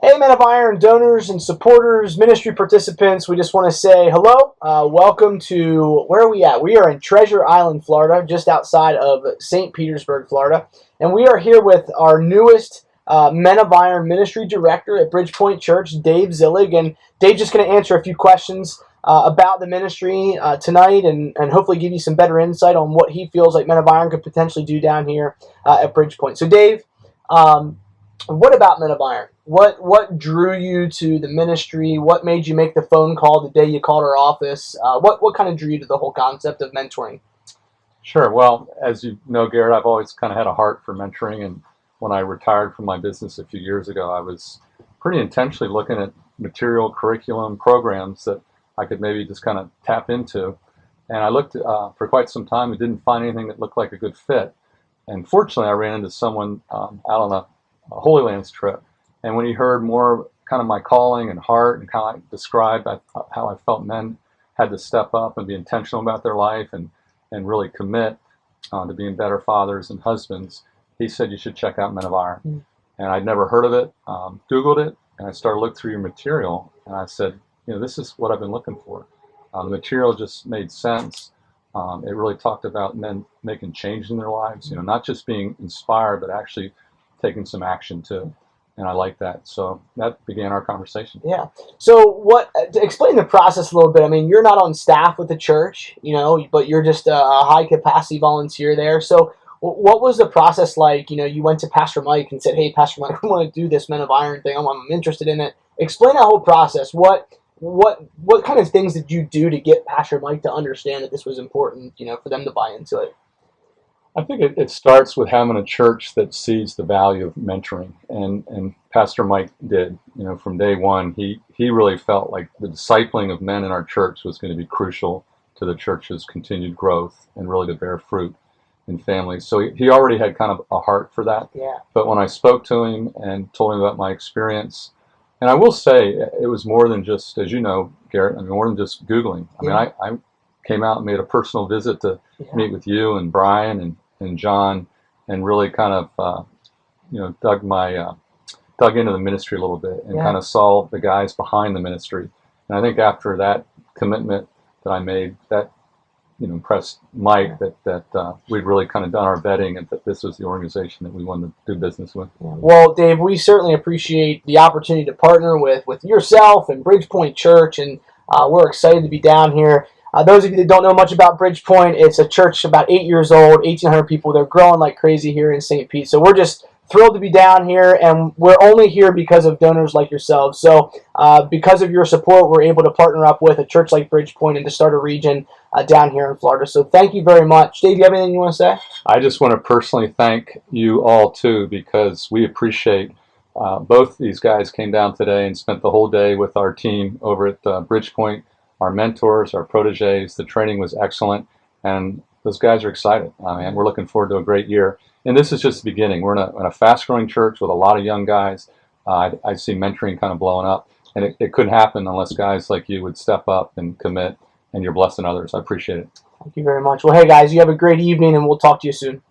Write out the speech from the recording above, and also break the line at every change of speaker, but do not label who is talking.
Hey, Men of Iron donors and supporters, ministry participants, we just want to say hello. Welcome to, where are we at? We are in Treasure Island, Florida, just outside of St. Petersburg, Florida. And we are here with our newest Men of Iron ministry director at BridgePoint Church, Dave Zillig. And Dave's just going to answer a few questions about the ministry tonight and hopefully give you some better insight on what he feels like Men of Iron could potentially do down here at BridgePoint. So, Dave, what about Men of Iron? What drew you to the ministry? What made you make the phone call the day you called our office? What kind of drew you to the whole concept of mentoring?
Sure. Well, as you know, Garrett, I've always kind of had a heart for mentoring. And when I retired from my business a few years ago, I was pretty intentionally looking at material, curriculum, programs that I could maybe just kind of tap into. And I looked for quite some time and didn't find anything that looked like a good fit. And fortunately, I ran into someone out on a Holy Lands trip. And when he heard more kind of my calling and heart and kind of described how I felt men had to step up and be intentional about their life and really commit to being better fathers and husbands, he said, you should check out Men of Iron. Mm. And I'd never heard of it, Googled it, and I started looking through your material. And I said, this is what I've been looking for. The material just made sense. It really talked about men making change in their lives, not just being inspired, but actually taking some action too. And I like that. So that began our conversation.
Yeah. So to explain the process a little bit, I mean, you're not on staff with the church, but you're just a high capacity volunteer there. So what was the process like? You went to Pastor Mike and said, hey, Pastor Mike, I want to do this Men of Iron thing. I'm interested in it. Explain that whole process. What kind of things did you do to get Pastor Mike to understand that this was important, for them to buy into it?
I think it starts with having a church that sees the value of mentoring, and Pastor Mike did. From day one, he really felt like the discipling of men in our church was going to be crucial to the church's continued growth and really to bear fruit in families. So he already had kind of a heart for that.
Yeah.
But when I spoke to him and told him about my experience, and I will say it was more than just, as you know, Garrett, more than just Googling. I mean, I came out and made a personal visit to meet with you and Brian and John, and really kind of dug into the ministry a little bit and kind of saw the guys behind the ministry. And I think after that commitment that I made, that impressed Mike that we'd really kind of done our vetting and that this was the organization that we wanted to do business with.
Well, Dave, we certainly appreciate the opportunity to partner with yourself and BridgePoint Church, and we're excited to be down here. Those of you that don't know much about BridgePoint, it's a church about 8 years old, 1,800 people. They're growing like crazy here in St. Pete. So we're just thrilled to be down here, and we're only here because of donors like yourselves. So because of your support, we're able to partner up with a church like BridgePoint and to start a region down here in Florida. So thank you very much. Dave, you have anything you want to say?
I just want to personally thank you all, too, because we appreciate both these guys came down today and spent the whole day with our team over at BridgePoint. Our mentors, our proteges, the training was excellent, and those guys are excited. And we're looking forward to a great year. And this is just the beginning. We're in a fast-growing church with a lot of young guys. I see mentoring kind of blowing up, and it couldn't happen unless guys like you would step up and commit, and you're blessing others. I appreciate it.
Thank you very much. Well, hey, guys, you have a great evening, and we'll talk to you soon.